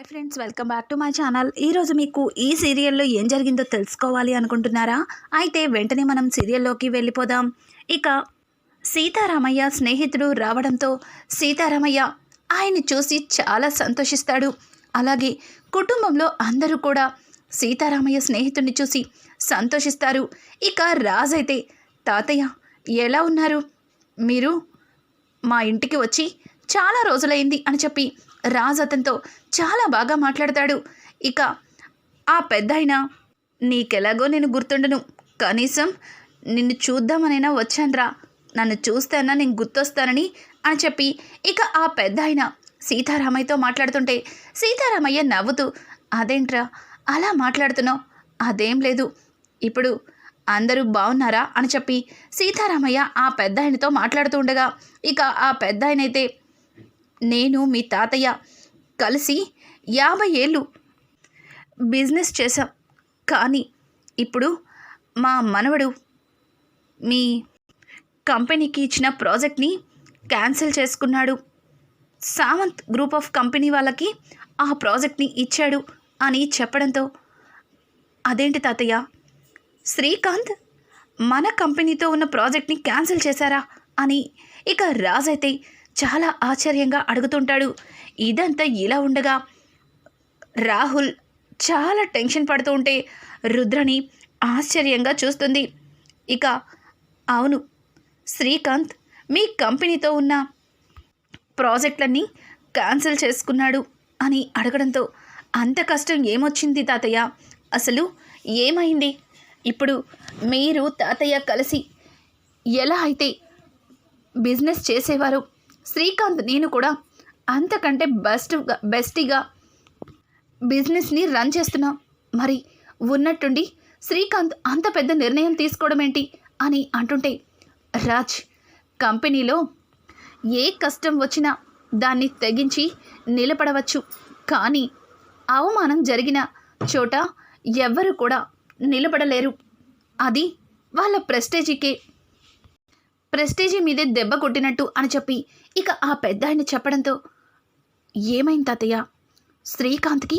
Hi friends, welcome back to my channel. ఈరోజు మీకు ఈ సీరియల్లో ఏం జరిగిందో తెలుసుకోవాలి అనుకుంటున్నారా? అయితే వెంటనే మనం సీరియల్లోకి వెళ్ళిపోదాం. ఇక సీతారామయ్య స్నేహితుడు రావడంతో సీతారామయ్య ఆయన్ని చూసి చాలా సంతోషిస్తాడు. అలాగే కుటుంబంలో అందరూ కూడా సీతారామయ్య స్నేహితుడిని చూసి సంతోషిస్తారు. ఇక రాజైతే, తాతయ్య ఎలా ఉన్నారు? మీరు మా ఇంటికి వచ్చి చాలా రోజులైంది అని చెప్పి రాజ్ అతనితో చాలా బాగా మాట్లాడతాడు. ఇక ఆ పెద్దాయన, నీకెలాగో నేను గుర్తుండను, కనీసం నిన్ను చూద్దామనైనా వచ్చానురా, నన్ను చూస్తానా నేను గుర్తొస్తానని అని చెప్పి ఇక ఆ పెద్దాయన సీతారామయ్యతో మాట్లాడుతుంటే సీతారామయ్య నవ్వుతూ, అదేంట్రా అలా మాట్లాడుతున్నావు? అదేం లేదు, ఇప్పుడు అందరూ బాగున్నారా అని చెప్పి సీతారామయ్య ఆ పెద్దాయనతో మాట్లాడుతూ ఉండగా ఇక ఆ పెద్దాయనైతే, నేను మీ తాతయ్య కలిసి 50 ఏళ్ళు బిజినెస్ చేశాం, కానీ ఇప్పుడు మా మనవడు మీ కంపెనీకి ఇచ్చిన ప్రాజెక్ట్ని క్యాన్సిల్ చేసుకున్నాడు. సావంత్ గ్రూప్ ఆఫ్ కంపెనీ వాళ్ళకి ఆ ప్రాజెక్ట్ని ఇచ్చాడు అని చెప్పడంతో, అదేంటి తాతయ్య, శ్రీకాంత్ మన కంపెనీతో ఉన్న ప్రాజెక్ట్ని క్యాన్సిల్ చేశారా అని ఇక రాజ్ అయితే చాలా ఆశ్చర్యంగా అడుగుతుంటాడు. ఇదంతా ఇలా ఉండగా రాహుల్ చాలా టెన్షన్ పడుతూ ఉంటే రుద్రని ఆశ్చర్యంగా చూస్తుంది. ఇక అవును, శ్రీకాంత్ మీ కంపెనీతో ఉన్న ప్రాజెక్టులన్నీ క్యాన్సిల్ చేసుకున్నాడు అని అడగడంతో, అంత కష్టం ఏమొచ్చింది తాతయ్య, అసలు ఏమైంది? ఇప్పుడు మీరు తాతయ్య కలిసి ఎలా అయితే బిజినెస్ చేసేవారు, శ్రీకాంత్ నేను కూడా అంతకంటే బెస్ట్గా బిజినెస్ని రన్ చేస్తున్నాం, మరి ఉన్నట్టుండి శ్రీకాంత్ అంత పెద్ద నిర్ణయం తీసుకోవడం ఏంటి అని అంటుంటే, రాజ్, కంపెనీలో ఏ కష్టం వచ్చినా దాన్ని తెగించి నిలబడవచ్చు, కానీ అవమానం జరిగిన చోట ఎవ్వరు కూడా నిలబడలేరు. అది వాళ్ళ ప్రెస్టేజీ మీదే దెబ్బ కొట్టినట్టు అని చెప్పి ఇక ఆ పెద్ద ఆయన చెప్పడంతో, ఏమైంది తాతయ్య, శ్రీకాంత్కి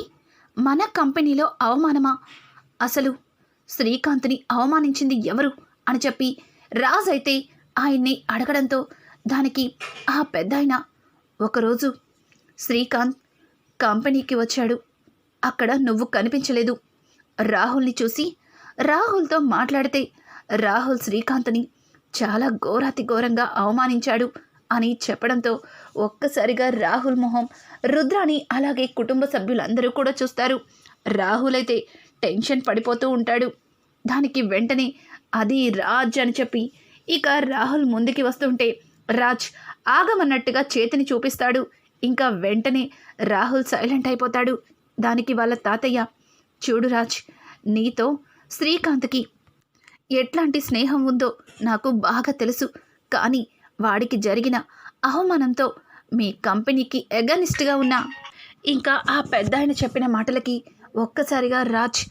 మన కంపెనీలో అవమానమా? అసలు శ్రీకాంత్ని అవమానించింది ఎవరు అని చెప్పి రాజ్ అయితే ఆయన్ని అడగడంతో, దానికి ఆ పెద్ద ఆయన, ఒకరోజు శ్రీకాంత్ కంపెనీకి వచ్చాడు, అక్కడ నువ్వు కనిపించలేదు. రాహుల్ని చూసి రాహుల్తో మాట్లాడితే రాహుల్ శ్రీకాంత్ని చాలా ఘోరాతి ఘోరంగా అవమానించాడు అని చెప్పడంతో ఒక్కసారిగా రాహుల్ మొహం, రుద్రాని అలాగే కుటుంబ సభ్యులందరూ కూడా చూస్తారు. రాహుల్ అయితే టెన్షన్ పడిపోతూ ఉంటాడు. దానికి వెంటనే అది రాజ్ అని చెప్పి ఇక రాహుల్ ముందుకి వస్తుంటే రాజ్ ఆగమన్నట్టుగా చేతిని చూపిస్తాడు. ఇంకా వెంటనే రాహుల్ సైలెంట్ అయిపోతాడు. దానికి వాళ్ళ తాతయ్య, చూడు రాజ్, నీతో శ్రీకాంత్కి ఎట్లాంటి స్నేహం ఉందో నాకు బాగా తెలుసు, కానీ వాడికి జరిగిన అవమానంతో మీ కంపెనీకి ఎగనిస్ట్గా ఉన్నా. ఇంకా ఆ పెద్ద ఆయన చెప్పిన మాటలకి ఒక్కసారిగా రాజ్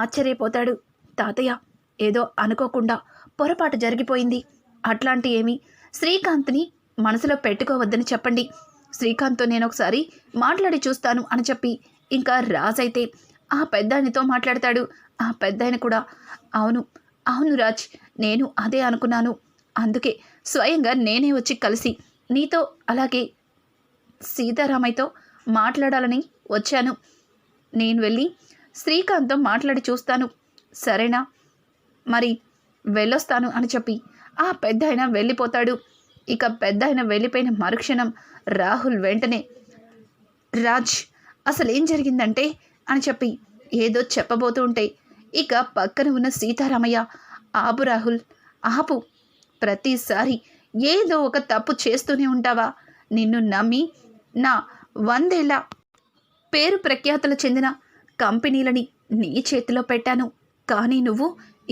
ఆశ్చర్యపోతాడు. తాతయ్య, ఏదో అనుకోకుండా పొరపాటు జరిగిపోయింది, అట్లాంటి ఏమీ శ్రీకాంత్ని మనసులో పెట్టుకోవద్దని చెప్పండి, శ్రీకాంత్తో నేను ఒకసారి మాట్లాడి చూస్తాను అని చెప్పి ఇంకా రాజ్ అయితే ఆ పెద్దాయనతో మాట్లాడతాడు. ఆ పెద్దాయన కూడా, అవును రాజ్, నేను అదే అనుకున్నాను, అందుకే స్వయంగా నేనే వచ్చి కలిసి నీతో అలాగే సీతారామయ్యతో మాట్లాడాలని వచ్చాను. నేను వెళ్ళి శ్రీకాంత్తో మాట్లాడి చూస్తాను, సరేనా? మరి వెళ్ళొస్తాను అని చెప్పి ఆ పెద్దాయన వెళ్ళిపోతాడు. ఇక పెద్దాయన వెళ్ళిపోయిన మరుక్షణం రాహుల్ వెంటనే, రాజ్, అసలు ఏం జరిగిందంటే అని చెప్పి ఏదో చెప్పబోతూ ఉంటే ఇక పక్కన ఉన్న సీతారామయ్య, ఆపు రాహుల్, ఆపు, ప్రతిసారి ఏదో ఒక తప్పు చేస్తూనే ఉంటావా? నిన్ను నమ్మి నా 100 ఏళ్ల పేరు ప్రఖ్యాతలు చెందిన కంపెనీలని నీ చేతిలో పెట్టాను, కానీ నువ్వు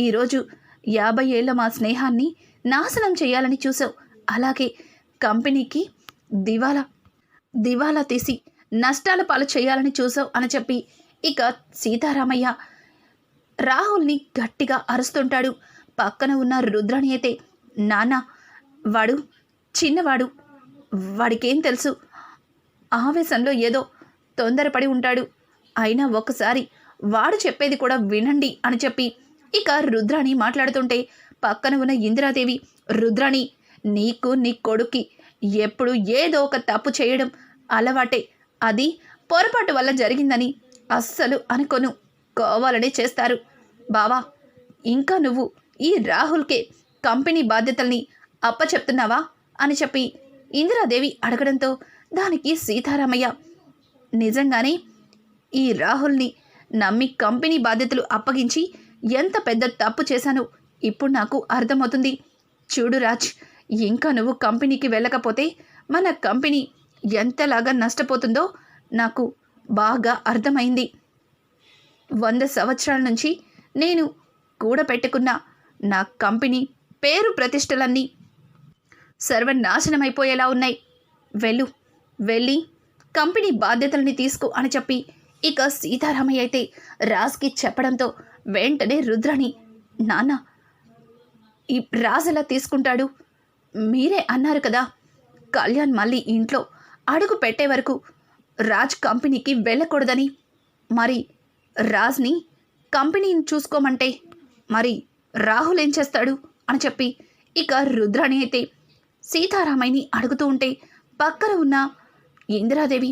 ఈరోజు 50 ఏళ్ల మా స్నేహాన్ని నాశనం చేయాలని చూసావు, అలాగే కంపెనీకి దివాలా తీసి నష్టాల పాలు చేయాలని చూసావు అని చెప్పి ఇక సీతారామయ్య రాహుల్ని గట్టిగా అరుస్తుంటాడు. పక్కన ఉన్న రుద్రాని అయితే, నాన్న, వాడు చిన్నవాడు, వాడికేం తెలుసు, ఆవేశంలో ఏదో తొందరపడి ఉంటాడు. అయినా ఒకసారి వాడు చెప్పేది కూడా వినండి అని చెప్పి ఇక రుద్రాణి మాట్లాడుతుంటే పక్కన ఉన్న ఇందిరాదేవి, రుద్రాణి, నీకు నీ కొడుక్కి ఎప్పుడు ఏదో ఒక తప్పు చేయడం అలవాటే. అది పొరపాటు వల్ల జరిగిందని అస్సలు అనుకోను. కావాలనే చేస్తారు. బావా, ఇంకా నువ్వు ఈ రాహుల్కే కంపెనీ బాధ్యతల్ని అప్పచెప్తున్నావా అని చెప్పి ఇందిరాదేవి అడగడంతో దానికి సీతారామయ్య, నిజంగానే ఈ రాహుల్ని నమ్మి కంపెనీ బాధ్యతలు అప్పగించి ఎంత పెద్ద తప్పు చేశానో ఇప్పుడు నాకు అర్థమవుతుంది. చూడు రాజ్, ఇంకా నువ్వు కంపెనీకి వెళ్ళకపోతే మన కంపెనీ ఎంతలాగా నష్టపోతుందో నాకు బాగా అర్థమైంది. 100 సంవత్సరాల నుంచి నేను కూడబెట్టుకున్న నా కంపెనీ పేరు ప్రతిష్టలన్నీ సర్వనాశనమైపోయేలా ఉన్నాయి. వెళ్ళి కంపెనీ బాధ్యతల్ని తీసుకో అని చెప్పి ఇక సీతారామయ్య అయితే రాజ్కి చెప్పడంతో వెంటనే రుద్రాణి, నాన్న, ఈ రాజ్ ఎలా తీసుకుంటాడు? మీరే అన్నారు కదా కళ్యాణ్ మళ్ళీ ఇంట్లో అడుగు పెట్టే వరకు రాజ్ కంపెనీకి వెళ్ళకూడదని. మరి రాజ్ని కంపెనీని చూసుకోమంటే మరి రాహుల్ ఏం చేస్తాడు అని చెప్పి ఇక రుద్రాణి అయితే సీతారామయ్యని అడుగుతూ ఉంటే పక్కన ఉన్న ఇందిరాదేవి,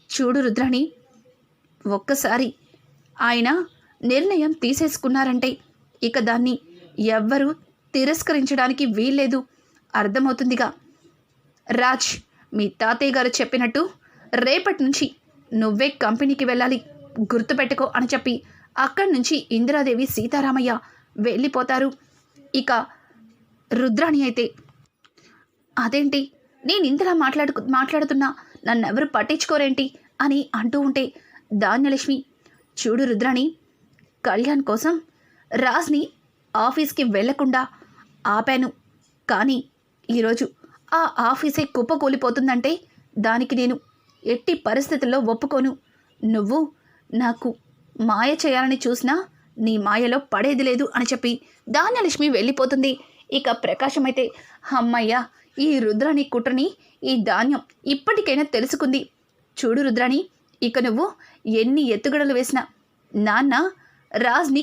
చూడు రుద్రాణి, ఒక్కసారి ఆయన నిర్ణయం తీసేసుకున్నారంటే ఇక దాన్ని ఎవ్వరూ తిరస్కరించడానికి వీల్లేదు. అర్థమవుతుందిగా. రాజ్, మీ తాతయ్య గారు చెప్పినట్టు రేపటి నుంచి నువ్వే కంపెనీకి వెళ్ళాలి, గుర్తుపెట్టుకో అని చెప్పి అక్కడి నుంచి ఇందిరాదేవి, సీతారామయ్య వెళ్ళిపోతారు. ఇక రుద్రాణి అయితే, అదేంటి నేను ఇంతలా మాట్లాడుతున్నా నన్నెవరు పట్టించుకోరేంటి అని అంటూ ఉంటే ధాన్యలక్ష్మి, చూడు రుద్రాణి, కళ్యాణ్ కోసం రాజ్ని ఆఫీస్కి వెళ్లకుండా ఆపాను. కానీ ఈరోజు ఆ ఆఫీసే కుప్పకూలిపోతుందంటే దానికి నేను ఎట్టి పరిస్థితుల్లో ఒప్పుకోను. నువ్వు నాకు మాయ చేయాలని చూసినా నీ మాయలో పడేది లేదు అని చెప్పి ధాన్యలక్ష్మి వెళ్ళిపోతుంది. ఇక ప్రకాశం అయితే, అమ్మయ్య, ఈ రుద్రాణి కుట్రని ఈ ధాన్యం ఇప్పటికైనా తెలుసుకుంది. చూడు రుద్రాణి, ఇక నువ్వు ఎన్ని ఎత్తుగడలు వేసినా నాన్న రాజ్ని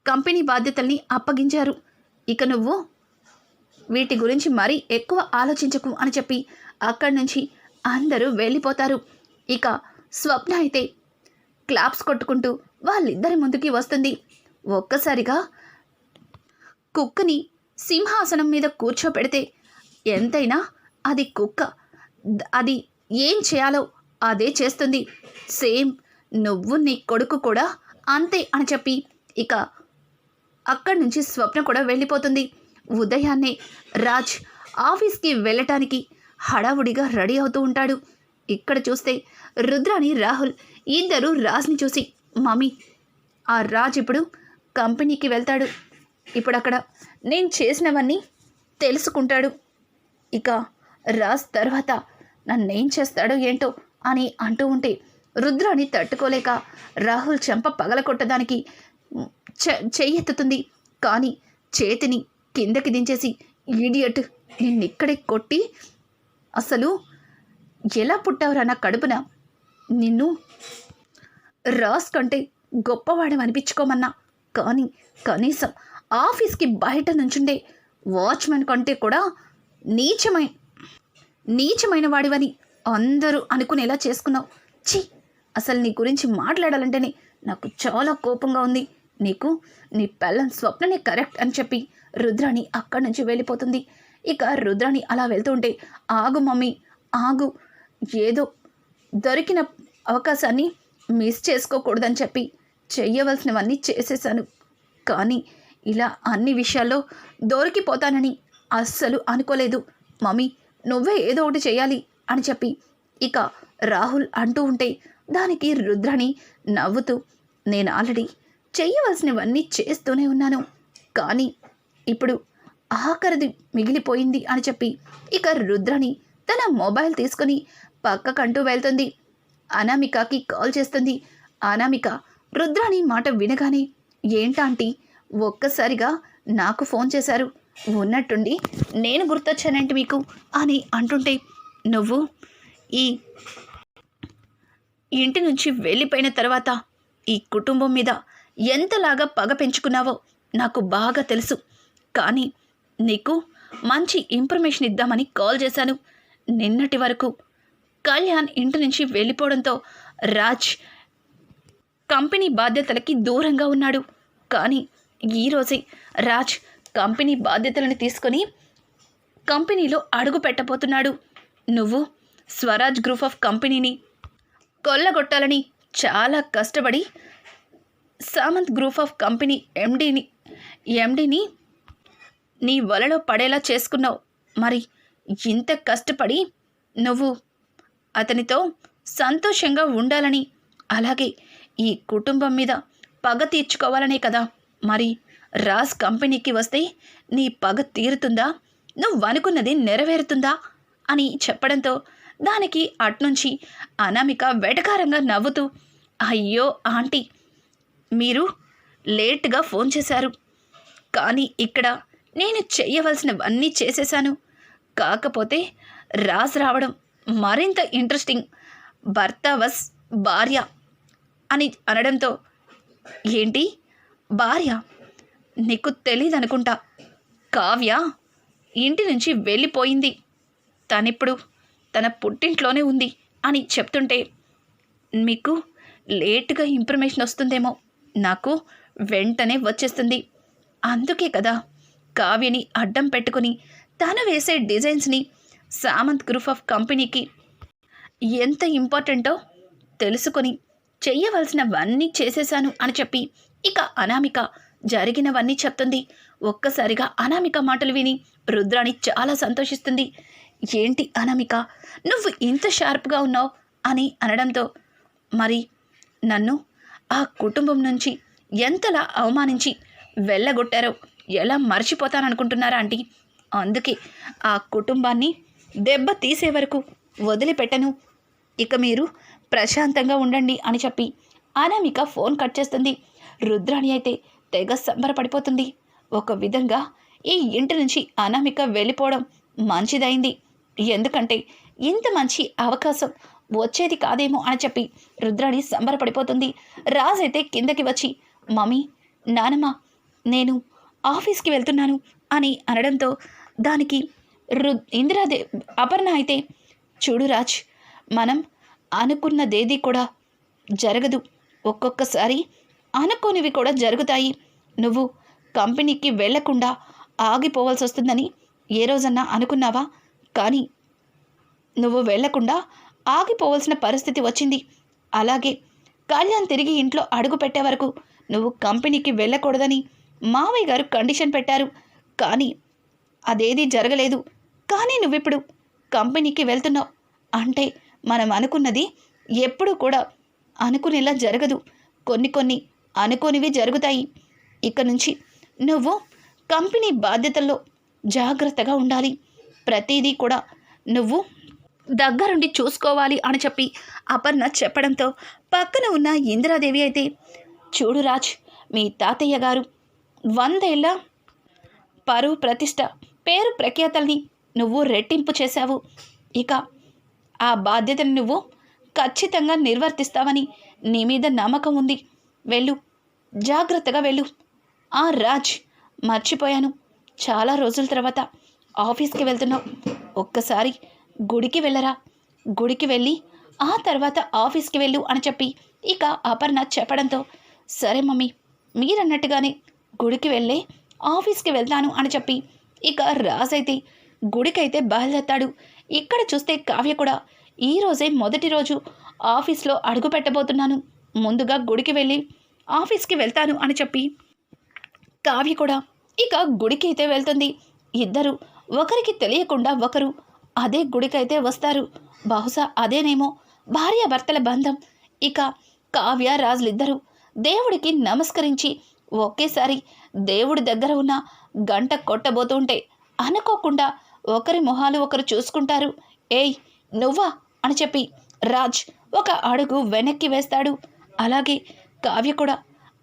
కంపెనీ బాధ్యతల్ని అప్పగించారు. ఇక నువ్వు వీటి గురించి మరీ ఎక్కువ ఆలోచించకు అని చెప్పి అక్కడి నుంచి అందరూ వెళ్ళిపోతారు. ఇక స్వప్న అయితే క్లాప్స్ కొట్టుకుంటూ వాళ్ళిద్దరి ముందుకి వస్తుంది. ఒక్కసారిగా కుక్కని సింహాసనం మీద కూర్చోపెడితే ఎంతైనా అది కుక్క, అది ఏం చేయాలో అదే చేస్తుంది. సేమ్ నువ్వు నీ కొడుకు కూడా అంతే అని చెప్పి ఇక అక్కడి నుంచి స్వప్న కూడా వెళ్ళిపోతుంది. ఉదయాన్నే రాజ్ ఆఫీస్కి వెళ్ళటానికి హడావుడిగా రెడీ అవుతూ ఉంటాడు. ఇక్కడ చూస్తే రుద్రాణి, రాహుల్ ఇద్దరు రాజ్ని చూసి, మమ్మీ, ఆ రాజ్ ఇప్పుడు కంపెనీకి వెళ్తాడు. ఇప్పుడు అక్కడ నేను చేసినవన్నీ తెలుసుకుంటాడు. ఇక రాజ్ తర్వాత నన్నేం చేస్తాడో ఏంటో అని అంటూ ఉంటే రుద్రాణి తట్టుకోలేక రాహుల్ చెంప పగలకొట్టడానికి చెయ్యెత్తుతుంది. కానీ చేతిని కిందకి దించేసి, ఈడియట్, నిన్నిక్కడే కొట్టి అసలు ఎలా పుట్టావురా నా కడుపున? నిన్ను రాజ్ కంటే గొప్పవాడని అనిపించుకోమన్నా, కానీ కనీసం ఆఫీస్కి బయట నుంచుండే వాచ్మెన్ కంటే కూడా నీచమైన వాడివని అందరూ అనుకునేలా చేసుకున్నావు. ఛీ, అసలు నీ గురించి మాట్లాడాలంటేనే నాకు చాలా కోపంగా ఉంది. నీకు నీ పెళ్ళం స్వప్ననే కరెక్ట్ అని చెప్పి రుద్రాణి అక్కడి నుంచి వెళ్ళిపోతుంది. ఇక రుద్రాణి అలా వెళ్తుంటే, ఆగు మమ్మీ, ఆగు, ఏదో దొరికిన అవకాశాన్ని మిస్ చేసుకోకూడదని చెప్పి చెయ్యవలసినవన్నీ చేసేసాను. కానీ ఇలా అన్ని విషయాల్లో దొరికిపోతానని అస్సలు అనుకోలేదు. మమ్మీ, నువ్వే ఏదో ఒకటి చేయాలి అని చెప్పి ఇక రాహుల్ అంటూ ఉంటే దానికి రుద్రాణి నవ్వుతూ, నేను ఆల్రెడీ చెయ్యవలసినవన్నీ చేస్తూనే ఉన్నాను, కానీ ఇప్పుడు ఆఖరిది మిగిలిపోయింది అని చెప్పి ఇక రుద్రాణి తన మొబైల్ తీసుకుని పక్కకంటూ వెళ్తుంది. అనామికకి కాల్ చేస్తుంది. అనామిక రుద్రాణి మాట వినగానే, ఏంటాంటీ ఒక్కసారిగా నాకు ఫోన్ చేశారు, ఉన్నట్టుండి నేను గుర్తొచ్చానంటే మీకు అని అంటుంటే, నువ్వు ఈ ఇంటి నుంచి వెళ్ళిపోయిన తర్వాత ఈ కుటుంబం మీద ఎంతలాగా పగ పెంచుకున్నావో నాకు బాగా తెలుసు. కానీ నీకు మంచి ఇన్ఫర్మేషన్ ఇద్దామని కాల్ చేశాను. నిన్నటి వరకు కళ్యాణ్ ఇంటి నుంచి వెళ్ళిపోవడంతో రాజ్ కంపెనీ బాధ్యతలకి దూరంగా ఉన్నాడు. కానీ ఈరోజే రాజ్ కంపెనీ బాధ్యతలను తీసుకొని కంపెనీలో అడుగు పెట్టబోతున్నాడు. నువ్వు స్వరాజ్ గ్రూప్ ఆఫ్ కంపెనీని కొల్లగొట్టాలని చాలా కష్టపడి సామంత్ గ్రూప్ ఆఫ్ కంపెనీ ఎండీని నీ వలలో పడేలా చేసుకున్నావు. మరి ఇంత కష్టపడి నువ్వు అతనితో సంతోషంగా ఉండాలని, అలాగే ఈ కుటుంబం మీద పగ తీర్చుకోవాలనే కదా. మరి రాజ్ కంపెనీకి వస్తే నీ పగ తీరుతుందా, నువ్వు అనుకున్నది నెరవేరుతుందా అని చెప్పడంతో దానికి అట్నుంచి అనామిక వెటకారంగా నవ్వుతూ, అయ్యో ఆంటీ, మీరు లేట్గా ఫోన్ చేశారు, కానీ ఇక్కడ నేను చెయ్యవలసినవన్నీ చేసేశాను. కాకపోతే రాజ్ రావడం మరింత ఇంట్రెస్టింగ్. భర్త వస్ భార్య అని అనడంతో, ఏంటి భార్య? నీకు తెలీదనుకుంటా, కావ్య ఇంటి నుంచి వెళ్ళిపోయింది. తనిప్పుడు తన పుట్టింట్లోనే ఉంది అని చెప్తుంటే, మీకు లేటుగా ఇన్ఫర్మేషన్ వస్తుందేమో, నాకు వెంటనే వచ్చేస్తుంది. అందుకే కదా కావ్యని అడ్డం పెట్టుకుని తను వేసే డిజైన్స్ని సామంత్ గ్రూప్ ఆఫ్ కంపెనీకి ఎంత ఇంపార్టెంటో తెలుసుకొని చెయ్యవలసినవన్నీ చేసేశాను అని చెప్పి ఇక అనామిక జరిగినవన్నీ చెప్తుంది. ఒక్కసారిగా అనామిక మాటలు విని రుద్రాణి చాలా సంతోషిస్తుంది. ఏంటి అనామిక, నువ్వు ఇంత షార్ప్గా ఉన్నావు అని అనడంతో, మరి నన్ను ఆ కుటుంబం నుంచి ఎంతలా అవమానించి వెళ్ళగొట్టారో ఎలా మర్చిపోతాననుకుంటున్నారా ఆంటీ? అందుకే ఆ కుటుంబాన్ని దెబ్బ తీసే వరకు వదిలిపెట్టను. ఇక మీరు ప్రశాంతంగా ఉండండి అని చెప్పి అనామిక ఫోన్ కట్ చేస్తుంది. రుద్రాణి అయితే తెగ సంబరపడిపోతుంది. ఒక విధంగా ఈ ఇంటి నుంచి అనామిక వెళ్ళిపోవడం మంచిదైంది. ఎందుకంటే ఇంత మంచి అవకాశం వచ్చేది కాదేమో అని చెప్పి రుద్రాణి సంబరపడిపోతుంది. రాజ్ అయితే కిందకి వచ్చి, మమ్మీ, నానమ్మ, నేను ఆఫీస్కి వెళ్తున్నాను అని అనడంతో దానికి అపర్ణ అయితే, చూడు రాజ్, మనం అనుకున్నదేది కూడా జరగదు. ఒక్కొక్కసారి అనుకోనివి కూడా జరుగుతాయి. నువ్వు కంపెనీకి వెళ్లకుండా ఆగిపోవాల్సి వస్తుందని ఏ రోజన్నా అనుకున్నావా? కానీ నువ్వు వెళ్లకుండా ఆగిపోవాల్సిన పరిస్థితి వచ్చింది. అలాగే కళ్యాణ్ తిరిగి ఇంట్లో అడుగు పెట్టే వరకు నువ్వు కంపెనీకి వెళ్ళకూడదని మావయ్య గారు కండిషన్ పెట్టారు. కానీ అదేదీ జరగలేదు. కానీ నువ్విప్పుడు కంపెనీకి వెళ్తున్నావు అంటే మనం అనుకున్నది ఎప్పుడూ కూడా అనుకునేలా జరగదు. కొన్ని అనుకోనివి జరుగుతాయి. ఇక నుంచి నువ్వు కంపెనీ బాధ్యతల్లో జాగ్రత్తగా ఉండాలి. ప్రతిదీ కూడా నువ్వు దగ్గరుండి చూసుకోవాలి అని చెప్పి అపర్ణ చెప్పడంతో పక్కన ఉన్న ఇందిరాదేవి అయితే, చూడు రాజ్, మీ తాతయ్య గారు 100 ఏళ్ల పరువు ప్రతిష్ట పేరు ప్రఖ్యాతల్ని నువ్వు రెట్టింపు చేశావు. ఇక ఆ బాధ్యతను నువ్వు ఖచ్చితంగా నిర్వర్తిస్తావని నీ మీద నమ్మకం ఉంది. వెళ్ళు, జాగ్రత్తగా వెళ్ళు. ఆ రాజ్, మర్చిపోయాను, చాలా రోజుల తర్వాత ఆఫీస్కి వెళ్తున్నావు. ఒక్కసారి గుడికి వెళ్ళరా, గుడికి వెళ్ళి ఆ తర్వాత ఆఫీస్కి వెళ్ళు అని చెప్పి ఇక అపర్ణ చెప్పడంతో, సరే మమ్మీ, మీరన్నట్టుగానే గుడికి వెళ్ళే ఆఫీస్కి వెళ్తాను అని చెప్పి ఇక రాజ్ అయితే గుడికైతే బయలుదేరతాడు. ఇక్కడ చూస్తే కావ్య కూడా ఈరోజే మొదటి రోజు ఆఫీస్లో అడుగు పెట్టబోతున్నాను, ముందుగా గుడికి వెళ్ళి ఆఫీస్కి వెళ్తాను అని చెప్పి కావ్య కూడా ఇక గుడికి అయితే వెళ్తుంది. ఇద్దరు ఒకరికి తెలియకుండా ఒకరు అదే గుడికైతే వస్తారు. బహుశా అదేనేమో భార్యాభర్తల బంధం. ఇక కావ్య రాజులిద్దరూ దేవుడికి నమస్కరించి ఒకేసారి దేవుడి దగ్గర ఉన్న గంట కొట్టబోతుంటే అనుకోకుండా ఒకరి మొహాలు ఒకరు చూసుకుంటారు. ఏయ్ నువ్వా అని చెప్పి రాజ్ ఒక అడుగు వెనక్కి వేస్తాడు. అలాగే కావ్య కూడా,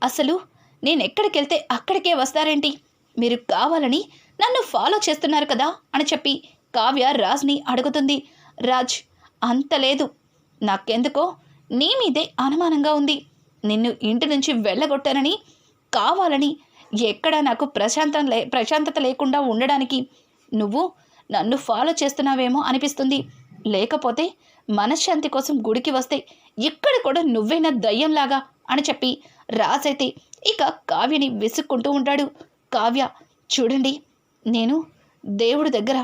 అసలు నేనెక్కడికెళ్తే అక్కడికే వస్తారేంటి, మీరు కావాలని నన్ను ఫాలో చేస్తున్నారు కదా అని చెప్పి కావ్య రాజ్ని అడుగుతుంది. రాజ్, అంత లేదు, నాకెందుకో నీ మీదే అనుమానంగా ఉంది. నిన్ను ఇంటి నుంచి వెళ్ళగొట్టానని, కావాలని ఎక్కడా నాకు ప్రశాంతత లేకుండా ఉండడానికి నువ్వు నన్ను ఫాలో చేస్తున్నావేమో అనిపిస్తుంది. లేకపోతే మనశ్శాంతి కోసం గుడికి వస్తే ఇక్కడ కూడా నువ్వేనా దయ్యంలాగా అని చెప్పి రాజైతే ఇక కావ్యని విసుక్కుంటూ ఉంటాడు. కావ్య, చూడండి, నేను దేవుడి దగ్గర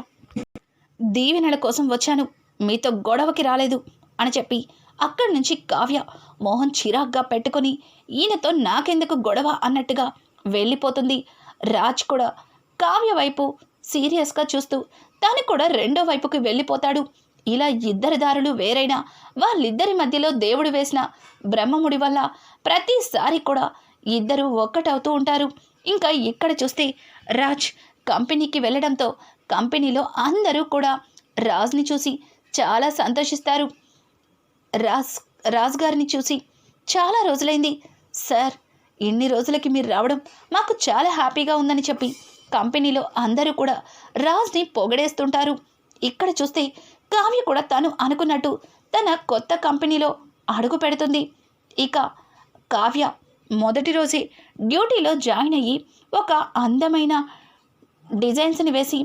దీవెనల కోసం వచ్చాను, మీతో గొడవకి రాలేదు అని చెప్పి అక్కడి నుంచి కావ్య మోహన్ చిరాగ్గా పెట్టుకొని ఈయనతో నాకెందుకు గొడవ అన్నట్టుగా వెళ్ళిపోతుంది. రాజ్ కూడా కావ్య వైపు సీరియస్గా చూస్తూ తను కూడా రెండో వైపుకి వెళ్ళిపోతాడు. ఇలా ఇద్దరి దారులు వేరైనా వాళ్ళిద్దరి మధ్యలో దేవుడు వేసిన బ్రహ్మముడి వల్ల ప్రతిసారి కూడా ఇద్దరు ఒక్కటవుతూ ఉంటారు. ఇంకా ఇక్కడ చూస్తే రాజ్ కంపెనీకి వెళ్ళడంతో కంపెనీలో అందరూ కూడా రాజ్ని చూసి చాలా సంతోషిస్తారు. రాజ్ గారిని చూసి, చాలా రోజులైంది సార్, ఇన్ని రోజులకి మీరు రావడం మాకు చాలా హ్యాపీగా ఉందని చెప్పి కంపెనీలో అందరూ కూడా రాజ్ని పొగడేస్తుంటారు. ఇక్కడ చూస్తే కావ్య కూడా తను అనుకున్నట్టు తన కొత్త కంపెనీలో అడుగు పెడుతుంది. ఇక కావ్య మొదటి రోజే డ్యూటీలో జాయిన్ అయ్యి ఒక అందమైన డిజైన్స్ని వేసి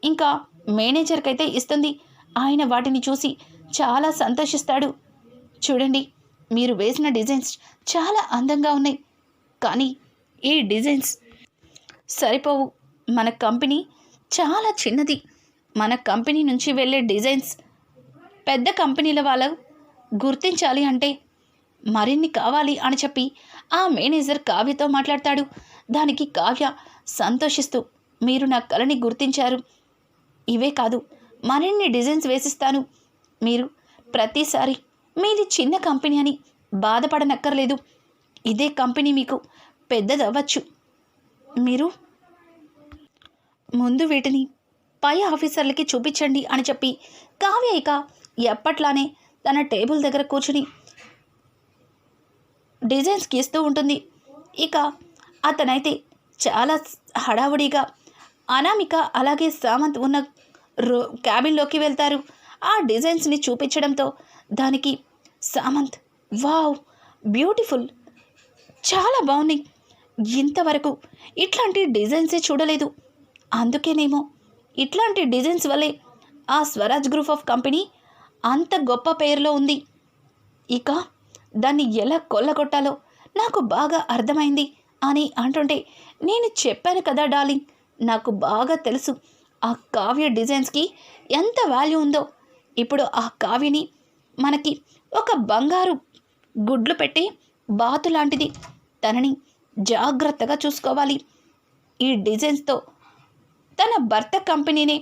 ఇంకా మేనేజర్కి అయితే ఇస్తుంది. ఆయన వాటిని చూసి చాలా సంతోషిస్తాడు. చూడండి, మీరు వేసిన డిజైన్స్ చాలా అందంగా ఉన్నాయి, కానీ ఈ డిజైన్స్ సరిపోవు. మన కంపెనీ చాలా చిన్నది. మన కంపెనీ నుంచి వెళ్ళే డిజైన్స్ పెద్ద కంపెనీల వాళ్ళు గుర్తించాలి అంటే మరిన్ని కావాలి అని చెప్పి ఆ మేనేజర్ కావ్యతో మాట్లాడతాడు. దానికి కావ్య సంతోషిస్తూ, మీరు నా కళని గుర్తించారు, ఇవే కాదు మరిన్ని డిజైన్స్ వేసిస్తాను, మీరు ప్రతిసారి మీది చిన్న కంపెనీ అని బాధపడనక్కర్లేదు, ఇదే కంపెనీ మీకు పెద్దదవ్వచ్చు, మీరు ముందు వీటిని పై ఆఫీసర్లకి చూపించండి అని చెప్పి కావ్య ఇక ఎప్పట్లానే తన టేబుల్ దగ్గర కూర్చుని డిజైన్స్ గీస్తూ ఉంటుంది. ఇక అతనైతే చాలా హడావుడిగా అనామిక అలాగే సామంత్ ఉన్న క్యాబిన్లోకి వెళ్తారు. ఆ డిజైన్స్ని చూపించడంతో దానికి సామంత్, వావ్, బ్యూటిఫుల్, చాలా బాగున్నాయి, ఇంతవరకు ఇట్లాంటి డిజైన్సే చూడలేదు, అందుకేనేమో ఇట్లాంటి డిజైన్స్ వల్లే ఆ స్వరాజ్ గ్రూప్ ఆఫ్ కంపెనీ అంత గొప్ప పేరులో ఉంది. ఇక దాన్ని ఎలా కొల్లగొట్టాలో నాకు బాగా అర్థమైంది అని అంటుంటే, నేను చెప్పాను కదా డార్లింగ్, నాకు బాగా తెలుసు ఆ కావ్య డిజైన్స్కి ఎంత వాల్యూ ఉందో. ఇప్పుడు ఆ కావ్యని మనకి ఒక బంగారు గుడ్లు పెట్టి బాతు లాంటిది, తనని జాగ్రత్తగా చూసుకోవాలి. ఈ డిజైన్స్తో తన భర్త కంపెనీని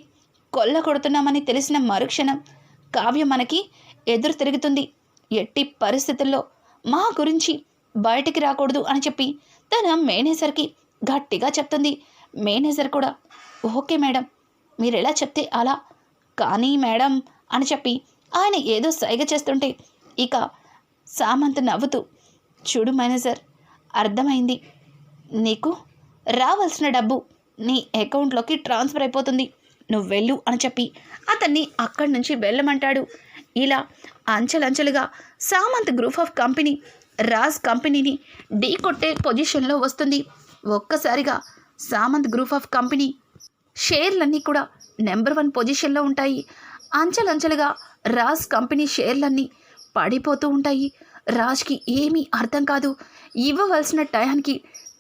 కొల్లగొడుతున్నామని తెలిసిన మరుక్షణం కావ్య మనకి ఎదురు తిరుగుతుంది. ఎట్టి పరిస్థితుల్లో మా గురించి బయటికి రాకూడదు అని చెప్పి తన మేనేజర్కి గట్టిగా చెప్తుంది. మేనేజర్ కూడా, ఓకే మేడం, మీరు ఎలా చెప్తే అలా, కానీ మేడం అని చెప్పి ఆయన ఏదో సైగ చేస్తుంటే ఇక సామంత్ నవ్వుతూ, చూడు మేనేజర్, అర్థమైంది, నీకు రావాల్సిన డబ్బు నీ అకౌంట్లోకి ట్రాన్స్ఫర్ అయిపోతుంది, నువ్వు వెళ్ళు అని చెప్పి అతన్ని అక్కడి నుంచి వెళ్ళమంటాడు. ఇలా అంచెలంచెలుగా Samant group of company Raj కంపెనీని ఢీ కొట్టే పొజిషన్లో వస్తుంది. ఒక్కసారిగా సామంత్ గ్రూప్ ఆఫ్ కంపెనీ షేర్లన్నీ కూడా నెంబర్ 1 పొజిషన్లో ఉంటాయి. అంచెలంచెలుగా రాజ్ కంపెనీ షేర్లన్నీ పడిపోతూ ఉంటాయి. రాజ్కి ఏమీ అర్థం కాదు. ఇవ్వవలసిన టయానికి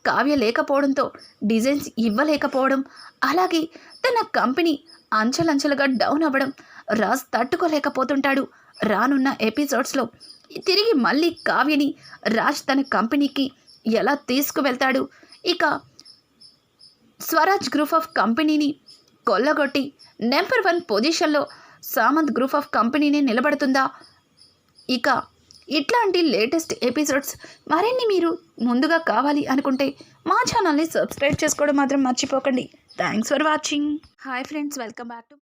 కావ్య లేకపోవడంతో డిజైన్స్ ఇవ్వలేకపోవడం, అలాగే తన కంపెనీ అంచెలంచెలుగా డౌన్ అవ్వడం రాజ్ తట్టుకోలేకపోతుంటాడు. రానున్న ఎపిసోడ్స్లో తిరిగి మళ్ళీ కావ్యని రాజ్ తన కంపెనీకి ఎలా తీసుకువెళ్తాడు, ఇక స్వరాజ్ గ్రూప్ ఆఫ్ కంపెనీని కొల్లగొట్టి నెంబర్ 1 పొజిషన్లో సామంత్ గ్రూప్ ఆఫ్ కంపెనీని నిలబడుతుందా? ఇక ఇట్లాంటి లేటెస్ట్ ఎపిసోడ్స్ మరిన్ని మీరు ముందుగా కావాలి అనుకుంటే మా ఛానల్ని సబ్స్క్రైబ్ చేసుకోవడం మాత్రం మర్చిపోకండి. Thanks for watching. Hi friends, welcome back to